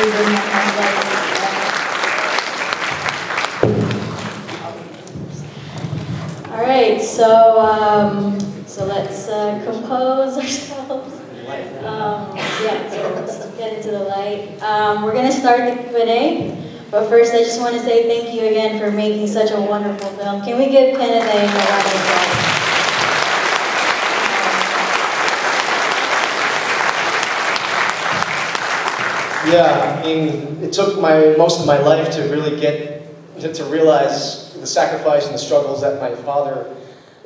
bring that kind of light. All right, so let's compose ourselves. So let's get into the light. We're going to start the Q&A, but first I just want to say thank you again for making such a wonderful film. Can we give Kenneth Eng a round of applause? Yeah, I mean, it took most of my life to really get to realize the sacrifice and the struggles that my father,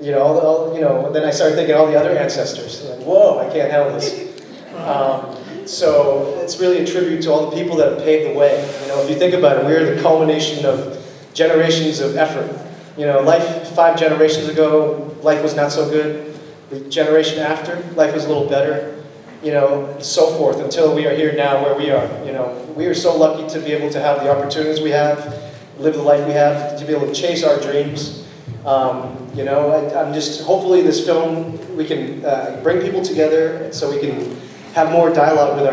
then I started thinking all the other ancestors. Like, whoa, I can't handle this. So it's really a tribute to all the people that have paved the way. If you think about it, we're the culmination of generations of effort. Life 5 generations ago, life was not so good. The generation after, life was a little better. So forth until we are here now where we are. We are so lucky to be able to have the opportunities we have, live the life we have, to be able to chase our dreams. I'm just, hopefully this film, we can bring people together so we can have more dialogue with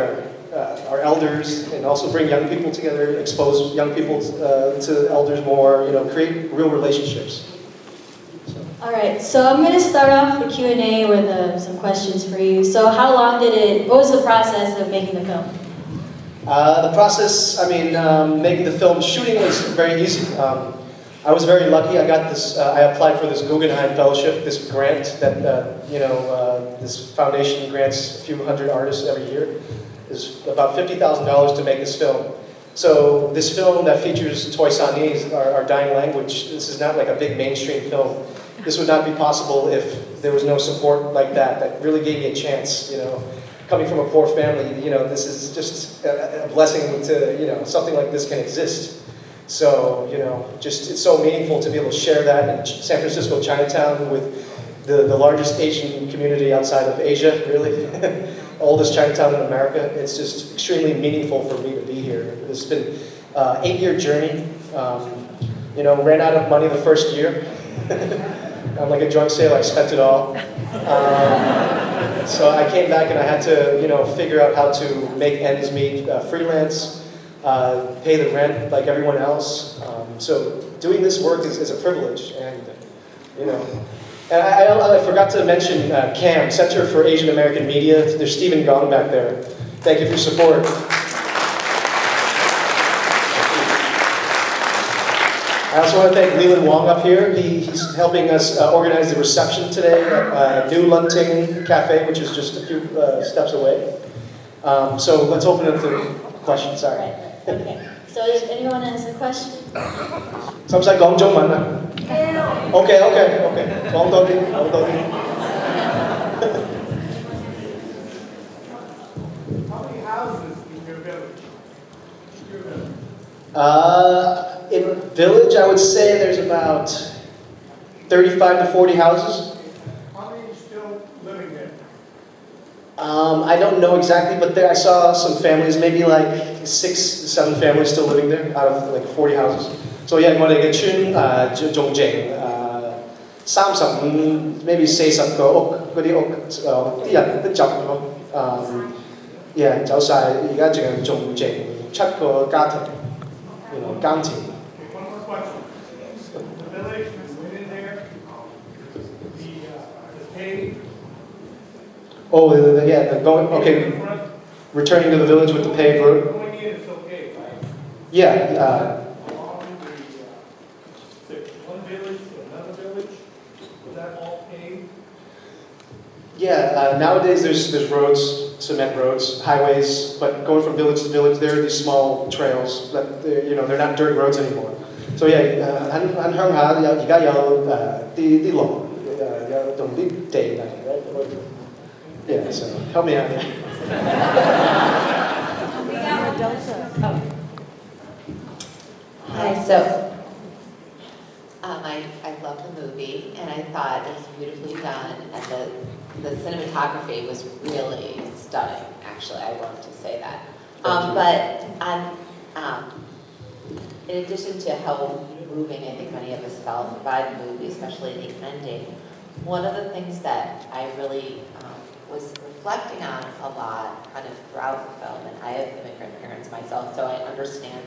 our elders and also bring young people together, expose young people to elders more, create real relationships. All right, so I'm going to start off the Q&A with some questions for you. So what was the process of making the film? The process, making the film, shooting was very easy. I was very lucky. I got this. I applied for this Guggenheim Fellowship, this grant that this foundation grants a few hundred artists every year. It's about $50,000 to make this film. So this film that features Toisanese, our dying language, this is not like a big mainstream film. This would not be possible if there was no support like that really gave me a chance. Coming from a poor family, this is just a blessing to something like this can exist. So, it's so meaningful to be able to share that in San Francisco, Chinatown, with the largest Asian community outside of Asia, really. Oldest Chinatown in America. It's just extremely meaningful for me to be here. It's been an 8-year journey. Ran out of money the first year. I'm like a drug sailor, I spent it all. So I came back and I had to, figure out how to make ends meet, freelance, pay the rent like everyone else. So doing this work is a privilege, and And I forgot to mention CAM, Center for Asian American Media. There's Stephen Gong back there. Thank you for your support. I also want to thank Leland Wong up here. He's helping us organize the reception today at New Lunting Cafe, which is just a few steps away. So let's open it to questions. Sorry. Right. Okay. So does anyone has a question? Some say Gong Zhong Man. Okay. Gong Do Din. How many houses in your village? In village, I would say there's about 35 to 40 houses. How many are still living there? I don't know exactly, but I saw some families, maybe like 6, 7 families still living there out of like 40 houses. So yeah,我哋嘅村仲剩30maybe 40個屋，嗰啲屋啲人都走咗，yeah 走晒，而家仲剩7個家庭，耕田。One more question. The village that's within there, the paved. Oh, okay. Returning to the village with the paved road. Going in is okay, right? Yeah. Along the one village to another village, was that all paved? Yeah. Nowadays, there's roads, cement roads, highways, but going from village to village, there are these small trails that they're not dirt roads anymore. So yeah, 喺鄉下而家有啲路，用啲地嚟。Yeah, so help me out here. Hi, so I love the movie, and I thought it was beautifully done, and the cinematography was really stunning. Actually, I wanted to say that. In addition to how moving I think many of us felt by the movie, especially the ending, one of the things that I really was reflecting on a lot kind of throughout the film, and I have immigrant parents myself, so I understand,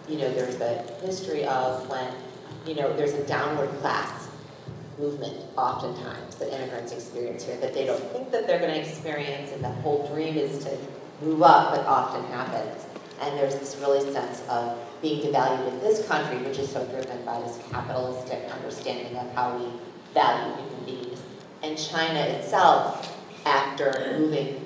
there's the history of when, there's a downward class movement oftentimes that immigrants experience here that they don't think that they're going to experience, and the whole dream is to move up, but often happens. And there's this really sense of being devalued in this country, which is so driven by this capitalistic understanding of how we value human beings. And China itself, after moving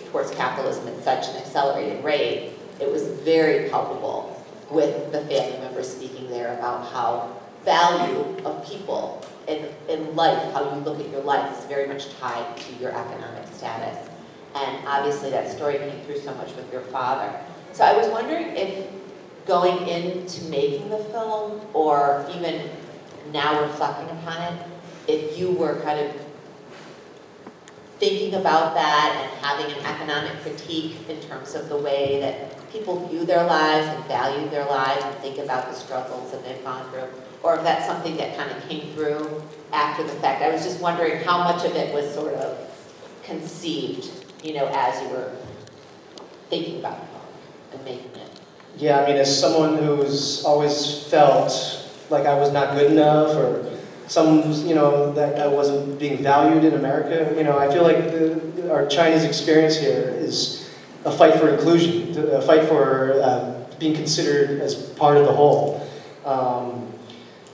towards capitalism at such an accelerated rate, it was very palpable with the family members speaking there about how value of people in life, how you look at your life, is very much tied to your economic status. And obviously that story came through so much with your father. So I was wondering if going into making the film, or even now reflecting upon it, if you were kind of thinking about that and having an economic critique in terms of the way that people view their lives and value their lives and think about the struggles that they've gone through, or if that's something that kind of came through after the fact. I was just wondering how much of it was sort of conceived, as you were thinking about it and making it. Yeah, I mean, as someone who's always felt like I was not good enough, or that I wasn't being valued in America, I feel like our Chinese experience here is a fight for inclusion, a fight for being considered as part of the whole.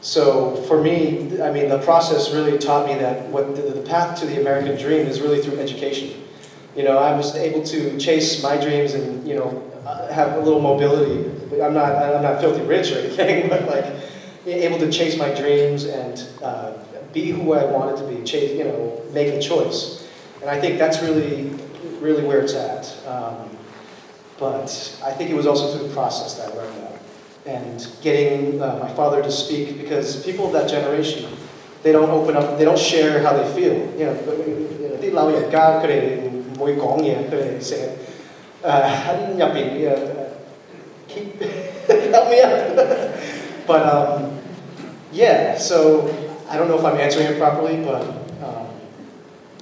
So for me, I mean, the process really taught me that the path to the American dream is really through education. I was able to chase my dreams and, have a little mobility. I'm not filthy rich or anything, but like able to chase my dreams and be who I wanted to be, make a choice. And I think that's really, really where it's at. But I think it was also through the process that I learned that. And getting my father to speak, because people of that generation, they don't open up, they don't share how they feel. 啲老人家佢哋唔會講嘢，佢哋成日喺入邊keep help me out. But yeah, so I don't know if I'm answering it properly, but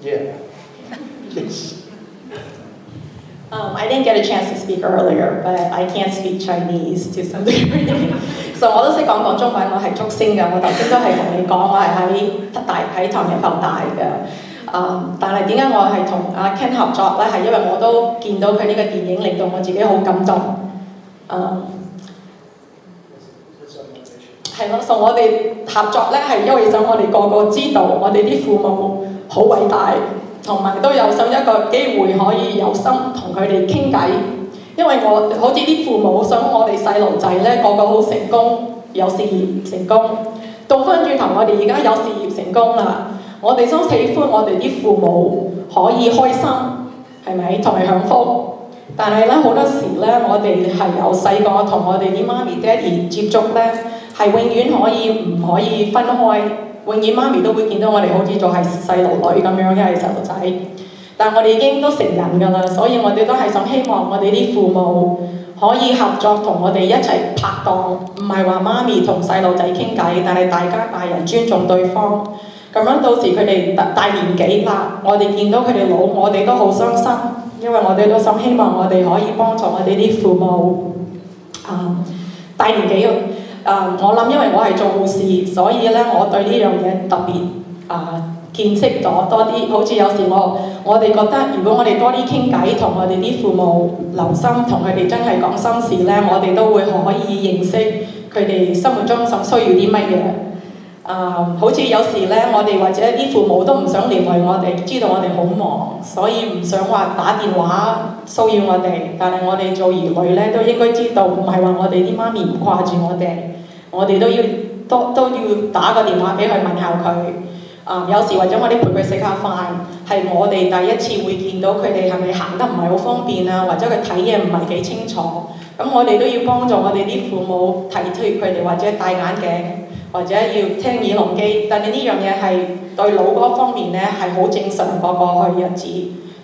yeah. Yes. I didn't get a chance to speak earlier, but I can't speak Chinese to some degree. So 我都識講中文，我係竹升嘅。我頭先都係同你講，我係喺唐人埠大嘅。但係點解我係同阿 Ken 合作咧？係因為我都見到佢呢個電影，令到我自己好感動。係咯，所以我哋合作咧係因為想我哋個個知道我哋啲父母好偉大。同埋都有想一個機會可以有心同佢哋傾偈，因為我好似啲父母想我哋細路仔咧個個好成功，有事業成功。倒翻轉頭，我哋而家有事業成功啦，我哋都喜歡我哋啲父母可以開心，係咪？同埋享福。但係咧好多時咧，我哋係由細個同我哋啲媽咪爹哋接觸咧，係永遠唔可以分開。永遠媽咪都會見到我哋好似做係細路女咁樣，因為細路仔。但係我哋已經都成人㗎啦，所以我哋都係想希望我哋啲父母可以合作，同我哋一齊拍檔，唔係話媽咪同細路仔傾偈，但係大家大人尊重對方。咁樣到時佢哋大年紀啦，我哋見到佢哋老，我哋都好傷心，因為我哋都想希望我哋可以幫助我哋啲父母大年紀。我諗因為我係做護士，所以咧我對呢樣嘢特別見識咗多啲。好似有時我哋覺得，如果我哋多啲傾偈，同我哋啲父母留心，同佢哋真係講心事咧，我哋都會可以認識佢哋生活中所需要啲乜嘢。好似有時咧，我哋或者啲父母都唔想連累我哋，知道我哋好忙，所以唔想話打電話騷擾我哋。但係我哋做兒女咧，都應該知道，唔係話我哋啲媽咪唔掛住我哋，我哋都要打個電話俾佢問下佢。有時或者我哋陪佢食下飯，係我哋第一次會見到佢哋係咪行得唔係好方便啊，或者佢睇嘢唔係幾清楚。咁我哋都要幫助我哋啲父母提脫佢哋，或者戴眼鏡。或者要聽耳聾機，但係呢樣嘢係對腦嗰方面咧係好正常過去日子，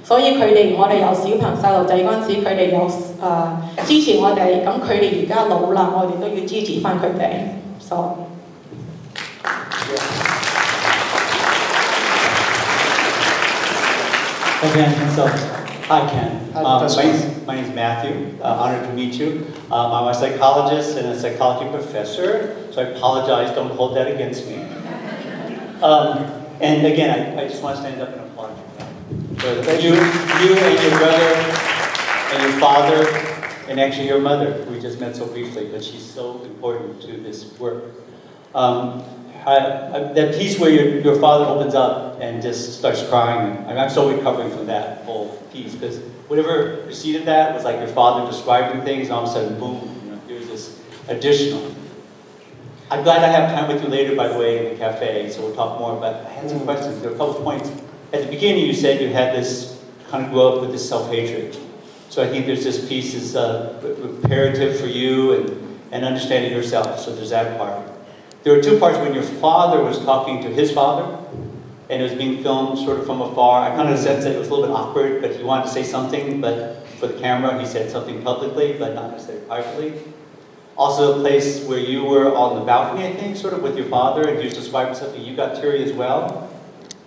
所以我哋有小朋細路仔嗰陣時，佢哋有支持我哋，咁佢哋而家老啦，我哋都要支持翻佢哋。So Okay, so, hi Ken. Hi, My Professor. name's Matthew. Honored to meet you. I'm a psychologist and a psychology professor, so I apologize, don't hold that against me. And again, I just want to stand up and applaud you. For you and your brother and your father, and actually your mother, who we just met so briefly, but she's so important to this work. That piece where your father opens up and just starts crying, I'm still recovering from that whole piece, because whatever preceded that was like your father describing things, and all of a sudden, boom, here's this additional. I'm glad I have time with you later, by the way, in the cafe, so we'll talk more, but I had some questions. There are a couple of points. At the beginning, you said you had this, kind of grew up with this self-hatred. So I think there's this piece is imperative for you and understanding yourself, so there's that part. There were two parts when your father was talking to his father, and it was being filmed sort of from afar. I kind of sensed that it was a little bit awkward, but he wanted to say something, but for the camera, he said something publicly, but not necessarily privately. Also a place where you were on the balcony, I think, sort of with your father, and he was describing something, you got teary as well.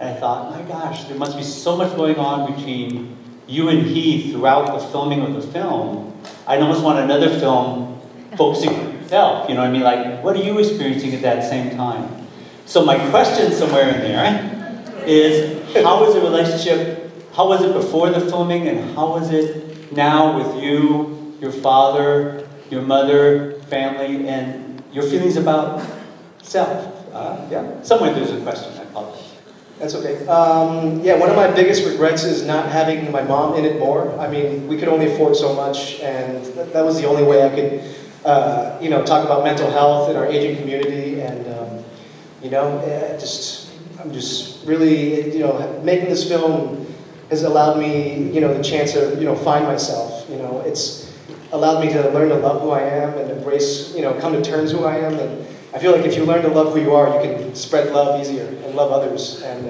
And I thought, my gosh, there must be so much going on between you and he throughout the filming of the film. I'd almost want another film focusing on yourself, you know what I mean? Like, what are you experiencing at that same time? So my question somewhere in there is, how was the relationship, how was it before the filming, and how is it now with you, your father, your mother, family, and your feelings about self? Yeah, somewhere there's a question, I apologize. That's okay. Yeah, one of my biggest regrets is not having my mom in it more. I mean, we could only afford so much, and that was the only way I could, talk about mental health in our aging community, and I'm just really, making this film has allowed me, the chance to, find myself. It's allowed me to learn to love who I am and embrace, come to terms who I am. And I feel like if you learn to love who you are, you can spread love easier and love others. And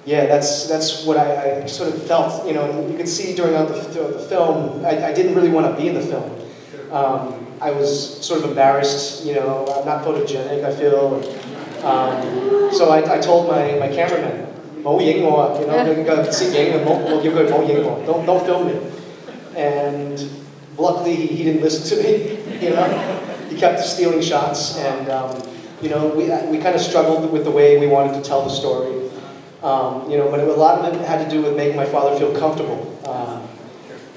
that's what I sort of felt. And you can see during the film, I didn't really want to be in the film. I was sort of embarrassed. I'm not photogenic, I feel. So I told my cameraman, don't film me. And luckily, he didn't listen to me, He kept stealing shots, and, we kind of struggled with the way we wanted to tell the story. But a lot of it had to do with making my father feel comfortable,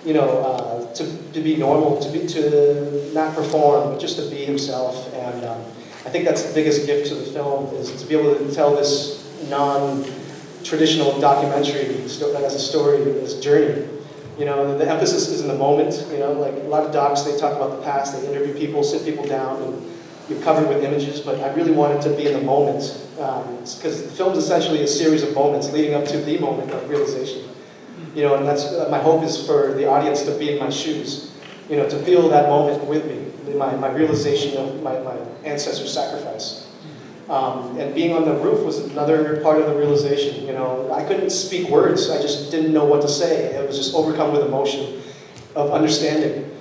to be normal, to not perform, but just to be himself. And I think that's the biggest gift to the film, is to be able to tell this non-traditional documentary as a story, this journey. The emphasis is in the moment, like a lot of docs, they talk about the past, they interview people, sit people down, and you're covered with images, but I really wanted to be in the moment, because the film's essentially a series of moments leading up to the moment of realization. And that's, my hope is for the audience to be in my shoes, to feel that moment with me, my realization of my ancestors' sacrifice. And being on the roof was another part of the realization. I couldn't speak words. I just didn't know what to say. I was just overcome with emotion of understanding.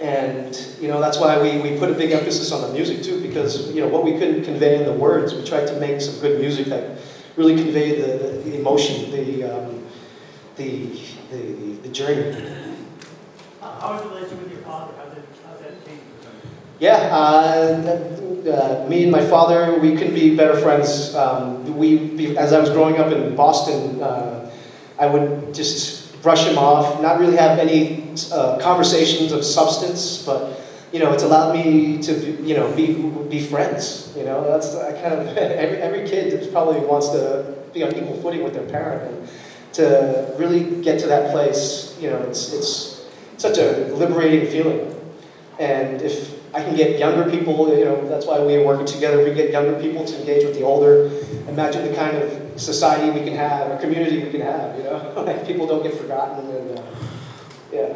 And that's why we put a big emphasis on the music too, because what we couldn't convey in the words, we tried to make some good music that really conveyed the emotion, the journey. How was the relationship with your father? How's that changed? Yeah, me and my father, we couldn't be better friends. As I was growing up in Boston, I would just brush him off, not really have any conversations of substance, but it's allowed me to be friends. That's kind of every kid probably wants to be on equal footing with their parent, and to really get to that place, it's such a liberating feeling. And if I can get younger people, that's why we are working together. We get younger people to engage with the older. Imagine the kind of society we can have, or community we can have, like people don't get forgotten, and yeah.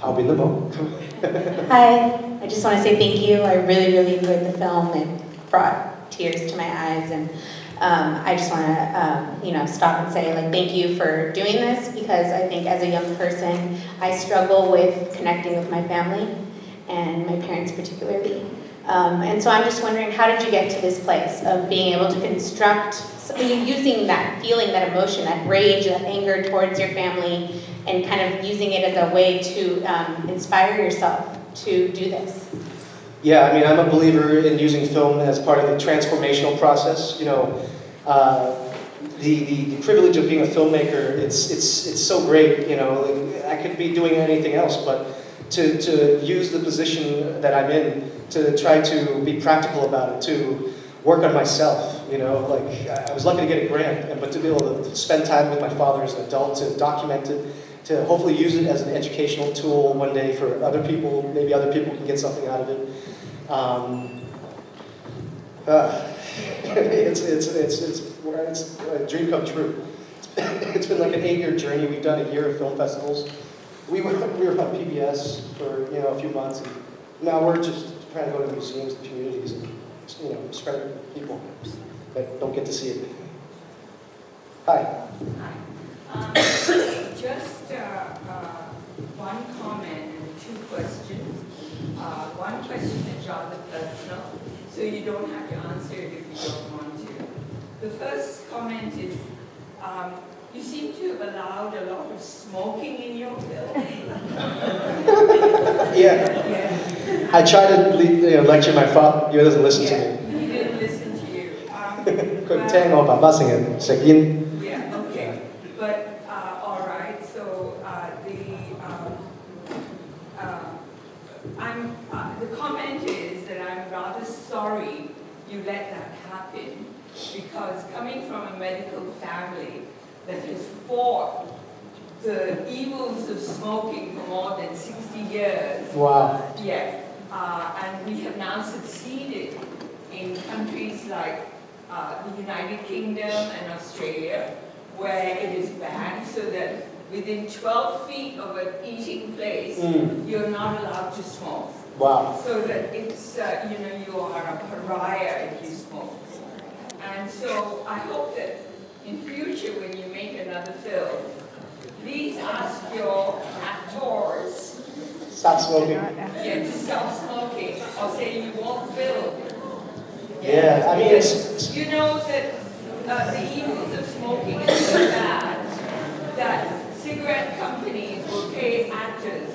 I'll be in the boat. Hi, I just want to say thank you. I really, really enjoyed the film. It brought tears to my eyes, and I just want to, stop and say, thank you for doing this, because I think as a young person, I struggle with connecting with my family, and my parents particularly. And so I'm just wondering, how did you get to this place of being able to construct, using that feeling, that emotion, that rage, that anger towards your family, and kind of using it as a way to inspire yourself to do this? Yeah, I mean, I'm a believer in using film as part of the transformational process. You know, the privilege of being a filmmaker, it's so great. You know, like, I could be doing anything else, but to use the position that I'm in to try to be practical about it, to work on myself. You know, like I was lucky to get a grant, but to be able to spend time with my father as an adult, to document it, to hopefully use it as an educational tool one day for other people. Maybe other people can get something out of it. It's a dream come true. It's been like an 8-year journey. We've done a year of film festivals. We were on PBS for a few months, and now we're just trying to go to museums and communities and spread it to people that don't get to see it. Hi. Hi. Just one comment and 2 questions. One question is rather personal, so you don't have to answer it if you don't want to. The first comment is, you seem to have allowed a lot of smoking in your film. Yeah. I try to lecture my father. He doesn't listen to me. He didn't listen to you. 佢聽我爸爸成日食煙。 Yeah, okay. But, all right, so the comment is that I'm rather sorry you let that happen, because coming from a medical family that has fought the evils of smoking for more than 60 years. Wow. Yes, and we have now succeeded in countries like the United Kingdom and Australia, where it is banned, so that within 12 feet of an eating place, you're not allowed to smoke. Wow. So that it's, you are a pariah if you smoke. And so I hope that in future, when you make another film, please ask your actors Stop smoking. to stop smoking, or say you won't film. Yeah, I mean, it's You know that the evils of smoking is so bad that cigarette companies will pay actors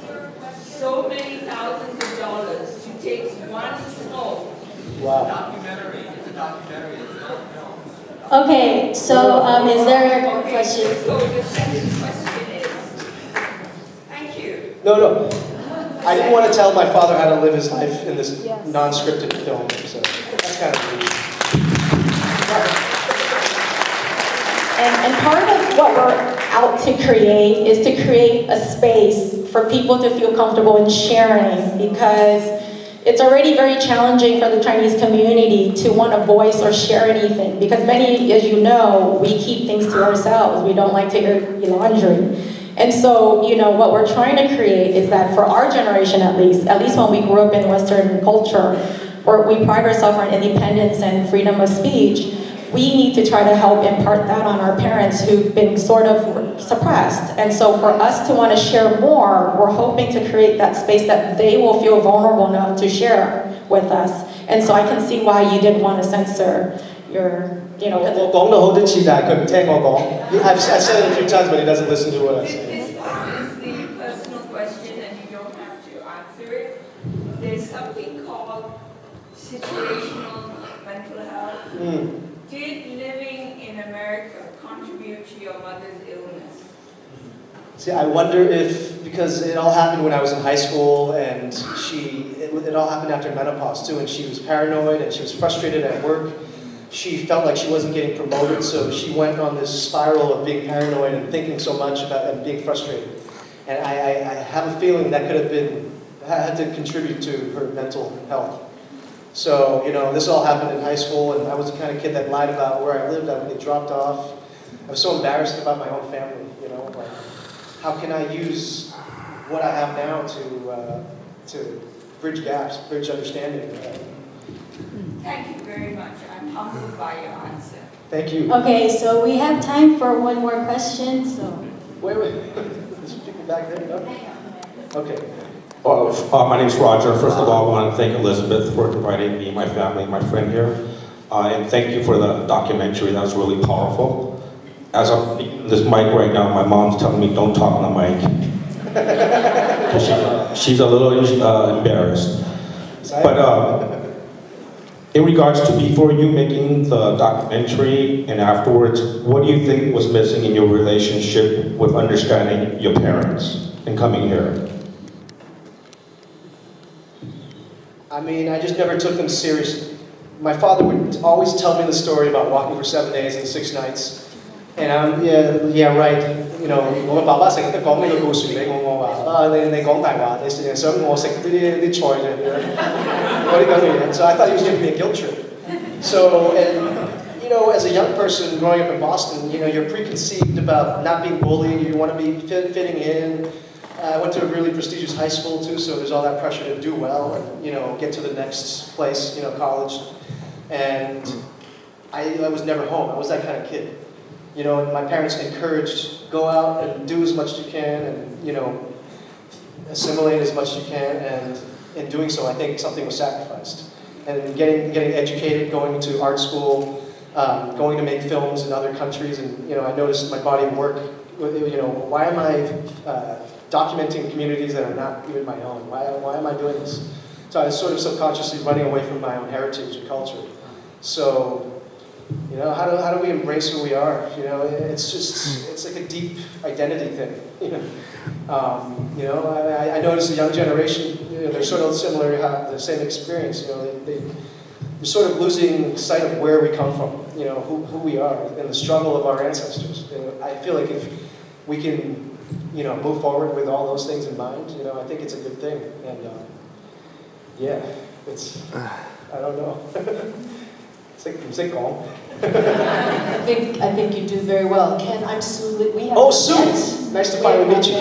so many thousands of dollars to take one smoke. wow. It's a documentary, it's not a film. Okay, so is there a Okay, question? so the second question is, thank you. No. I didn't want to tell my father how to live his life in this Yes. non-scripted film, so that's kind of neat. And part of what we're out to create is to create a space for people to feel comfortable in sharing, because it's already very challenging for the Chinese community to want to voice or share anything, because many, as you know, we keep things to ourselves. We don't like to air laundry. And so, what we're trying to create is that for our generation at least when we grew up in Western culture, where we pride ourselves on independence and freedom of speech, we need to try to help impart that on our parents who've been sort of suppressed. And so for us to want to share more, we're hoping to create that space that they will feel vulnerable enough to share with us. And so I can see why you didn't want to censor your, 我講到好多次，但係佢唔聽我講。I've said it a few times, but he doesn't listen to what I say. This one is the personal question, and you don't have to answer it. There's something called situational mental health. Did living in America contribute to your mother's illness? See, I wonder if, because it all happened when I was in high school, and it all happened after menopause too, and she was paranoid and she was frustrated at work. She felt like she wasn't getting promoted, so she went on this spiral of being paranoid and thinking so much about and being frustrated. And I have a feeling that could have had to contribute to her mental health. So, this all happened in high school, and I was the kind of kid that lied about where I lived. I would get dropped off. I was so embarrassed about my own family, like, how can I use what I have now to bridge gaps, bridge understanding? Thank you very much. I'm humbled by your answer. Thank you. Okay, so we have time for one more question, so. Wait. There's people back there, no? Okay. My name's Roger. First of all, I want to thank Elizabeth for inviting me, my family, my friend here. And thank you for the documentary. That was really powerful. As I'm speaking to this mic right now, my mom's telling me don't talk on the mic. She's a little embarrassed. But in regards to before you making the documentary and afterwards, what do you think was missing in your relationship with understanding your parents and coming here? I mean, I just never took them seriously. My father would always tell me the story about walking for 7 days and 6 nights. And I'm, yeah, right. You know, 我嘅爸爸成日都講呢個故事俾我話你講大話，你成日想我食啲菜啫，嗰啲咁嘅嘢。So I thought he was giving me a guilt trip. So, and you know, as a young person growing up in Boston, you know, you're preconceived about not being bullied. You want to be fitting in. I went to a really prestigious high school too, so there's all that pressure to do well and, you know, get to the next place, you know, college. And I was never home. I was that kind of kid. You know, and my parents encouraged, go out and do as much as you can and, you know, assimilate as much as you can. And in doing so, I think something was sacrificed. And getting educated, going to art school, going to make films in other countries, and, you know, I noticed my body of work, you know, why am I documenting communities that are not even my own? Why am I doing this? So I was sort of subconsciously running away from my own heritage and culture. So, you know, how do we embrace who we are? You know, it's like a deep identity thing. You know, I notice the young generation, you know, they're sort of similar, have the same experience. You know, they're sort of losing sight of where we come from. You know, who we are and the struggle of our ancestors. And I feel like if we can, you know, move forward with all those things in mind, you know, I think it's a good thing. And yeah, it's, I don't know. I think you do very well. Ken, I'm Sue Lee. We have Oh, Sue! Nice to finally meet you.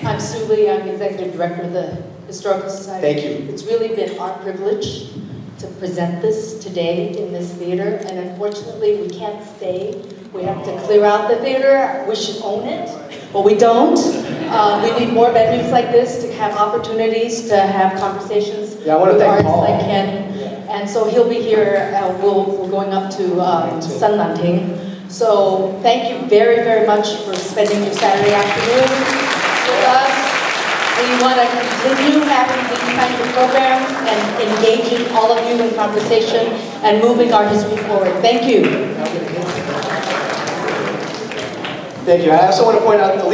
I'm Sue Lee. I'm Executive Director of the Historical Society. Thank you. It's really been our privilege to present this today in this theater, and unfortunately we can't stay. We have to clear out the theater. We should own it, but we don't. We need more venues like this to have opportunities to have conversations Yeah, I want to with thank artists Paul. like Ken. And so he'll be here, we're going up to Sun Lanting. So thank you very, very much for spending your Saturday afternoon with us. We want to continue having these kinds of programs and engaging all of you in conversation and moving our history forward. Thank you. Thank you. I also want to point out